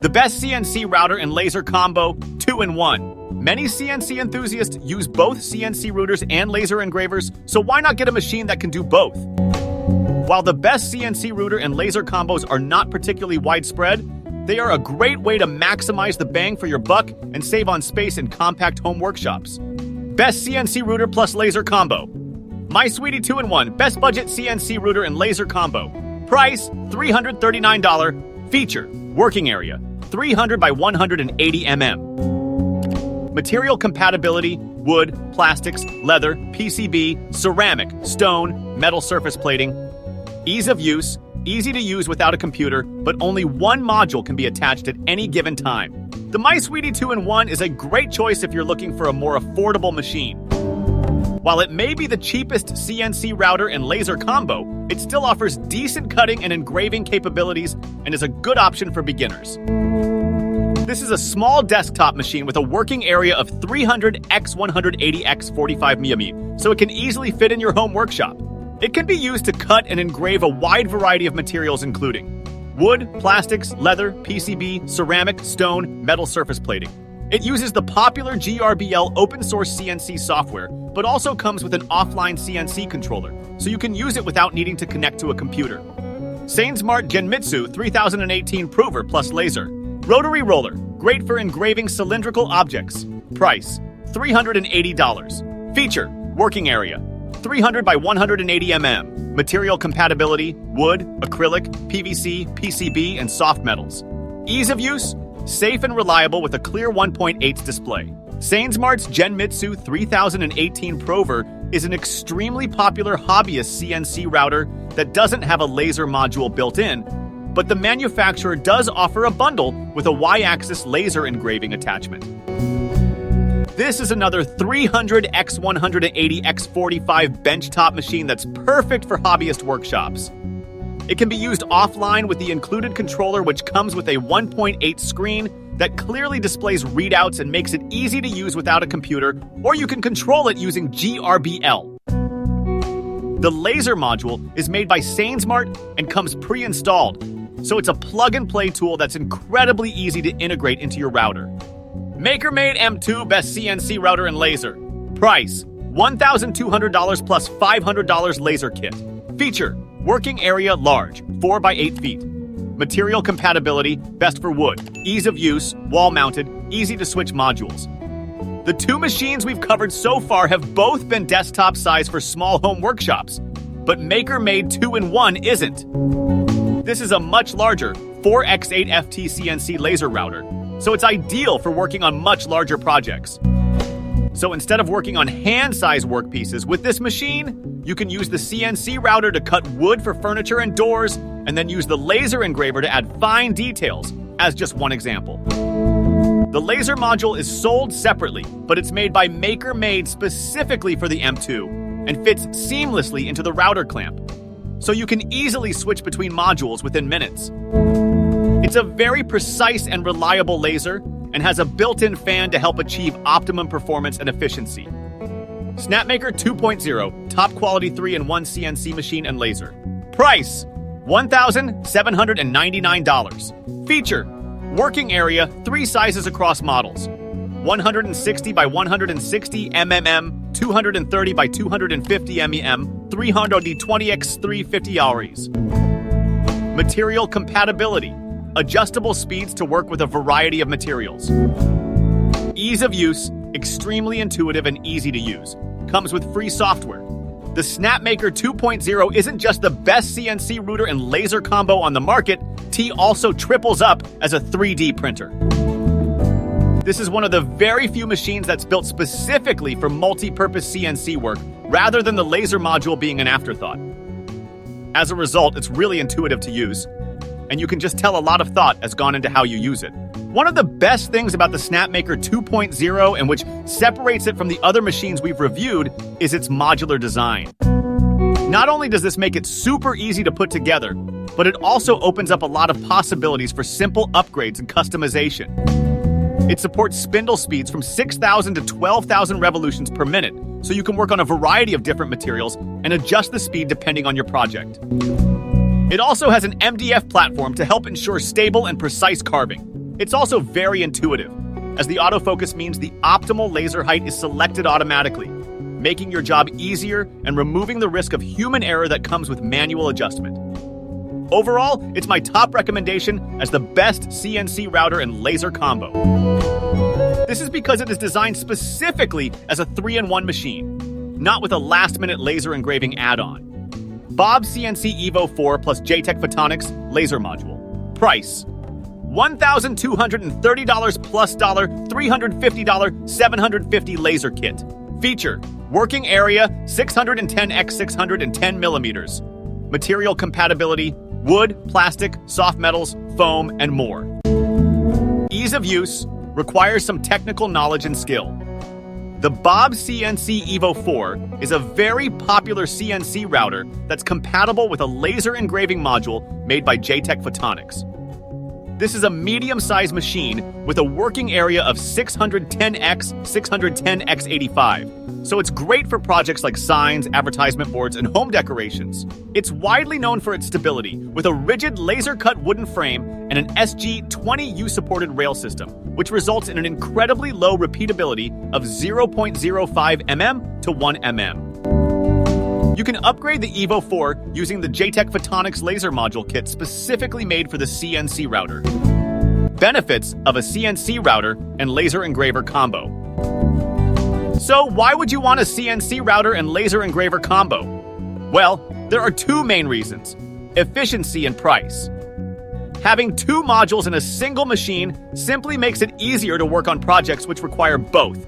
The best CNC router and laser combo, 2-in-1. Many CNC enthusiasts use both CNC routers and laser engravers, so why not get a machine that can do both? While the best CNC router and laser combos are not particularly widespread, they are a great way to maximize the bang for your buck and save on space in compact home workshops. Best CNC router plus laser combo. My Sweetie 2-in-1 Best Budget CNC Router and Laser Combo. Price, $339. Feature, working area, 300 by 180 mm. Material compatibility, wood, plastics, leather, PCB, ceramic, stone, metal surface plating. Ease of use, easy to use without a computer, but only one module can be attached at any given time. The My Sweetie 2-in-1 is a great choice if you're looking for a more affordable machine. While it may be the cheapest CNC router and laser combo, it still offers decent cutting and engraving capabilities and is a good option for beginners. This is a small desktop machine with a working area of 300 x 180 x 45 mm, so it can easily fit in your home workshop. It can be used to cut and engrave a wide variety of materials including wood, plastics, leather, PCB, ceramic, stone, metal surface plating. It uses the popular GRBL open source CNC software, but also comes with an offline CNC controller, so you can use it without needing to connect to a computer. Sainsmart Genmitsu 3018 Prover plus laser. Rotary roller, great for engraving cylindrical objects. Price, $380. Feature, working area, 300 by 180 mm. Material compatibility, wood, acrylic, PVC, PCB, and soft metals. Ease of use, safe and reliable with a clear 1.8 display. Sainsmart's Genmitsu 3018 Prover is an extremely popular hobbyist CNC router that doesn't have a laser module built in, but the manufacturer does offer a bundle with a Y-axis laser engraving attachment. This is another 300 x 180 x 45 benchtop machine that's perfect for hobbyist workshops. It can be used offline with the included controller, which comes with a 1.8 screen that clearly displays readouts and makes it easy to use without a computer, or you can control it using GRBL. The laser module is made by Sainsmart and comes pre-installed, so it's a plug-and-play tool that's incredibly easy to integrate into your router. MakerMade M2 Best CNC Router and Laser. Price, $1,200 plus $500 laser kit. Feature, working area large, 4 by 8 feet. Material compatibility, best for wood. Ease of use, wall-mounted, easy to switch modules. The two machines we've covered so far have both been desktop size for small home workshops, but MakerMade 2-in-1 isn't. This is a much larger 4x8 FT CNC laser router, so it's ideal for working on much larger projects. So instead of working on hand-sized workpieces with this machine, you can use the CNC router to cut wood for furniture and doors, and then use the laser engraver to add fine details, as just one example. The laser module is sold separately, but it's made by MakerMade specifically for the M2 and fits seamlessly into the router clamp, so you can easily switch between modules within minutes. It's a very precise and reliable laser and has a built-in fan to help achieve optimum performance and efficiency. Snapmaker 2.0, top quality 3-in-1 CNC machine and laser. Price, $1,799. Feature, working area, 3 sizes across models. 160 by 160 mm, 230 by 250 mm, 320 x 350 Aries. Material compatibility, adjustable speeds to work with a variety of materials. Ease of use, extremely intuitive and easy to use. Comes with free software. The Snapmaker 2.0 isn't just the best CNC router and laser combo on the market, T also triples up as a 3D printer. This is one of the very few machines that's built specifically for multi-purpose CNC work, rather than the laser module being an afterthought. As a result, it's really intuitive to use, and you can just tell a lot of thought has gone into how you use it. One of the best things about the Snapmaker 2.0, and which separates it from the other machines we've reviewed, is its modular design. Not only does this make it super easy to put together, but it also opens up a lot of possibilities for simple upgrades and customization. It supports spindle speeds from 6,000 to 12,000 revolutions per minute, so you can work on a variety of different materials and adjust the speed depending on your project. It also has an MDF platform to help ensure stable and precise carving. It's also very intuitive, as the autofocus means the optimal laser height is selected automatically, making your job easier and removing the risk of human error that comes with manual adjustment. Overall, it's my top recommendation as the best CNC router and laser combo. This is because it is designed specifically as a 3-in-1 machine, not with a last-minute laser engraving add-on. BobsCNC Evo 4 plus JTech Photonics laser module. Price: $1,230 plus $350 750 laser kit. Feature: working area 610 x 610 millimeters. Material compatibility: wood, plastic, soft metals, foam, and more. Ease of use: requires some technical knowledge and skill. The BobsCNC Evo 4 is a very popular CNC router that's compatible with a laser engraving module made by JTech Photonics. This is a medium-sized machine with a working area of 610 x 610 x 85, so it's great for projects like signs, advertisement boards, and home decorations. It's widely known for its stability, with a rigid laser-cut wooden frame and an SG-20U supported rail system, which results in an incredibly low repeatability of 0.05 mm to 1 mm. You can upgrade the Evo 4 using the JTech Photonics laser module kit specifically made for the CNC router. Benefits of a CNC router and laser engraver combo. So why would you want a CNC router and laser engraver combo? Well, there are two main reasons: efficiency and price. Having two modules in a single machine simply makes it easier to work on projects which require both.